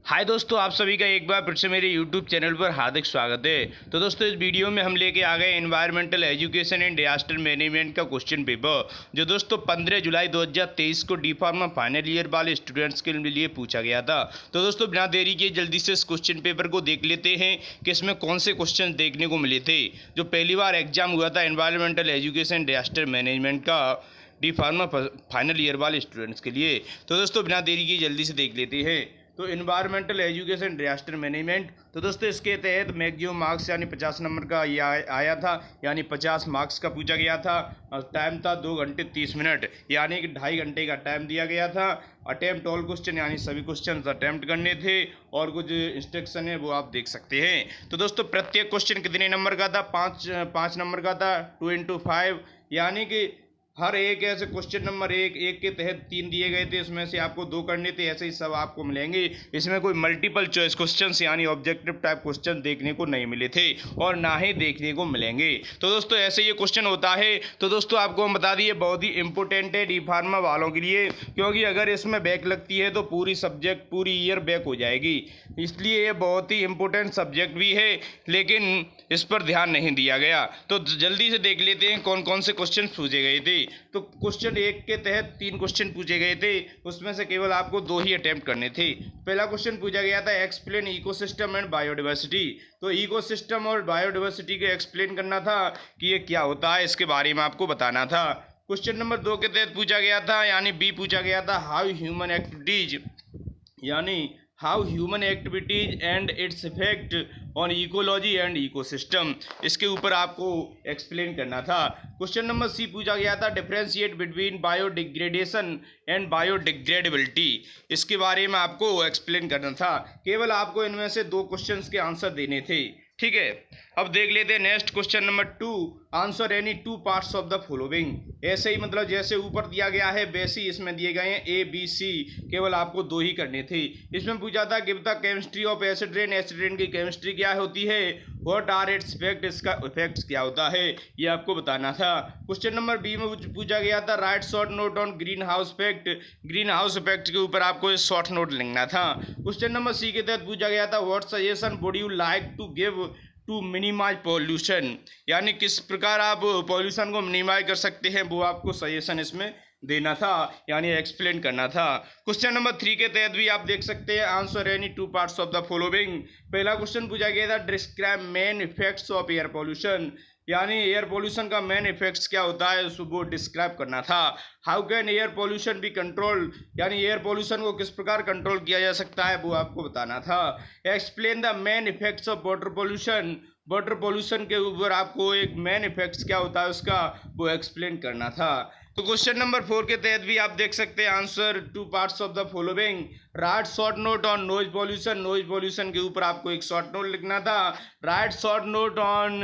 हाय दोस्तों, आप सभी का एक बार फिर से मेरे यूट्यूब चैनल पर हार्दिक स्वागत है। तो दोस्तों, इस वीडियो में हम लेके आ गए environmental education and disaster management का क्वेश्चन पेपर, जो दोस्तों 15 जुलाई 2023 को डी फार्मा फाइनल ईयर वाले स्टूडेंट्स के लिए पूछा गया था। तो दोस्तों, बिना देरी किए जल्दी से इस क्वेश्चन पेपर को देख लेते हैं कि इसमें कौन से क्वेश्चन देखने को मिले थे। जो पहली बार एग्जाम हुआ था एनवायरमेंटल एजुकेशन डिजास्टर मैनेजमेंट का डी फार्मा फाइनल ईयर वाले स्टूडेंट्स के लिए, तो दोस्तों बिना देरी किए जल्दी से देख लेते हैं। तो इन्वायरमेंटल एजुकेशन डिजास्टर मैनेजमेंट, तो दोस्तों इसके तहत मैक्सिमम मार्क्स यानी 50 नंबर का ये आया था, यानी 50 मार्क्स का पूछा गया था। टाइम था 2 घंटे 30 मिनट, यानी कि 2.5 घंटे का टाइम दिया गया था। अटेम्प्ट ऑल क्वेश्चन, यानी सभी क्वेश्चन अटेम्प्ट करने थे, और कुछ इंस्ट्रक्शन है वो आप देख सकते हैं। तो दोस्तों प्रत्येक क्वेश्चन कितने नंबर का था? 5 नंबर का था। 2 × 5, यानी कि हर एक ऐसे क्वेश्चन नंबर एक के तहत 3 दिए गए थे, इसमें से आपको 2 करने थे। ऐसे ही सब आपको मिलेंगे। इसमें कोई मल्टीपल चॉइस क्वेश्चंस यानी ऑब्जेक्टिव टाइप क्वेश्चन देखने को नहीं मिले थे, और ना ही देखने को मिलेंगे। तो दोस्तों ऐसे ये क्वेश्चन होता है। तो दोस्तों आपको हम बता दिए, बहुत ही इंपॉर्टेंट है डी फार्मा वालों के लिए, क्योंकि अगर इसमें बैक लगती है तो पूरी सब्जेक्ट पूरी ईयर बैक हो जाएगी। इसलिए ये बहुत ही इंपॉर्टेंट सब्जेक्ट भी है, लेकिन इस पर ध्यान नहीं दिया गया। तो जल्दी से देख लेते हैं कौन कौन से क्वेश्चन पूछे गए थे। तो क्वेश्चन 1 के तहत 3 क्वेश्चन पूछे गए थे, उसमें से केवल आपको 2 ही अटेम्प्ट करने थे। पहला क्वेश्चन पूछा गया था एक्सप्लेन इकोसिस्टम एंड बायोडाइवर्सिटी। तो इकोसिस्टम और बायोडाइवर्सिटी को एक्सप्लेन करना था कि ये क्या होता है, इसके बारे में आपको बताना था। क्वेश्चन नंबर 2 के तहत पूछा गया था, यानी बी पूछा गया था हाउ ह्यूमन एक्टिविटीज, यानी how human activities and its effect on ecology and ecosystem, इसके ऊपर आपको एक्सप्लेन करना था। क्वेश्चन नंबर सी पूछा गया था differentiate between biodegradation and biodegradability, इसके बारे में आपको एक्सप्लेन करना था। केवल आपको इनमें से 2 क्वेश्चंस के आंसर देने थे, ठीक है। अब देख लेते हैं next question number 2, answer any 2 parts of the following. ऐसे ही मतलब जैसे ऊपर दिया गया है वैसे ही इसमें दिए गए हैं A B C, केवल आपको 2 ही करने थे। इसमें पूछा था give the chemistry of acid rain, acid rain की केमिस्ट्री क्या होती है, व्हाट आर इट्स इफेक्ट, इसका इफेक्ट्स क्या होता है, ये आपको बताना था। क्वेश्चन नंबर बी में पूछा गया था right short note on green house effect, green house effect के ऊपर आपको शॉर्ट नोट लिखना था। क्वेश्चन नंबर सी के तहत पूछा गया था what suggestion would you like to give to minimise pollution, यानी किस प्रकार आप पॉल्यूशन को मिनिमाइज कर सकते हैं, वो आपको सजेशन इसमें देना था, यानी एक्सप्लेन करना था। क्वेश्चन नंबर 3 के तहत भी आप देख सकते हैं answer any 2 parts of the following. पहला क्वेश्चन पूछा गया था describe main effects of air pollution, यानी एयर पॉल्यूशन का मेन इफेक्ट्स क्या होता है उसको डिस्क्राइब करना था। How can air pollution be control, यानी एयर पॉल्यूशन को किस प्रकार कंट्रोल किया जा सकता है वो आपको बताना था। Explain the main effects of water pollution, water pollution के ऊपर आपको एक मेन इफेक्ट्स क्या होता है उसका वो एक्सप्लेन करना था। तो क्वेश्चन नंबर 4 के तहत भी आप देख सकते हैं answer 2 parts of the following. Right short note on noise pollution, noise pollution के ऊपर आपको एक शॉर्ट नोट लिखना था। Right short note on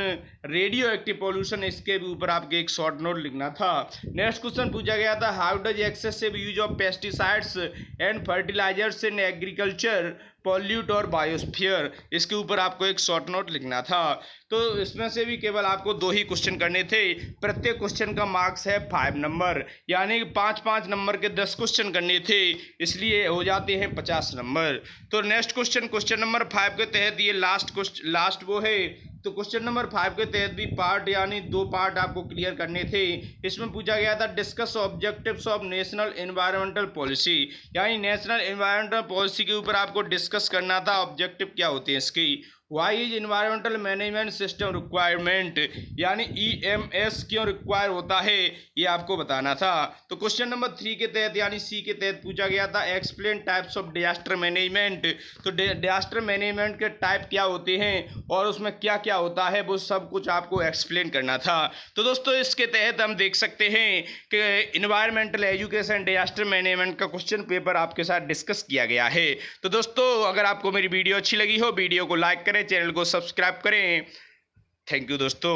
radio active pollution, इसके भी ऊपर आपके एक शॉर्ट नोट लिखना था। नेक्स्ट क्वेश्चन पूछा गया था how does excessive use of pesticides and fertilisers in agriculture pollute our biosphere, इसके ऊपर आपको एक शॉर्ट नोट लिखना था। तो इसमें से भी केवल आपको 2 ही क्वेश्चन करने थे। प्रत्येक क्वेश्चन का मार्क्स है 5 नंबर, यानी 5-5 नंबर के 10 क्वेश्चन करने थे, इसलिए हो जाते हैं 50 नंबर। तो नेक्स्ट क्वेश्चन नंबर 5 के तहत ये लास्ट वो है। तो क्वेश्चन नंबर 5 के तहत भी पार्ट यानी 2 पार्ट आपको क्लियर करने थे। इसमें पूछा गया था discuss objectives of national environmental policy, यानी नेशनल एनवायरमेंटल पॉलिसी के ऊपर आपको डिस्कस करना था ऑब्जेक्टिव क्या होते हैं इसकी। Why is environmental management system requirement, यानी EMS क्यों रिक्वायर होता है ये आपको बताना था। तो क्वेश्चन नंबर 3 के तहत यानी सी के तहत पूछा गया था explain types of disaster management. तो डिजास्टर मैनेजमेंट के टाइप क्या होते हैं और उसमें क्या क्या होता है वो सब कुछ आपको एक्सप्लेन करना था। तो दोस्तों इसके तहत हम देख सकते हैं कि इन्वायरमेंटल एजुकेशन डिजास्टर मैनेजमेंट का क्वेश्चन पेपर आपके साथ डिस्कस किया गया है। तो दोस्तों अगर आपको मेरी वीडियो अच्छी लगी हो, वीडियो को लाइक करें, चैनल को सब्सक्राइब करें। थैंक यू दोस्तों।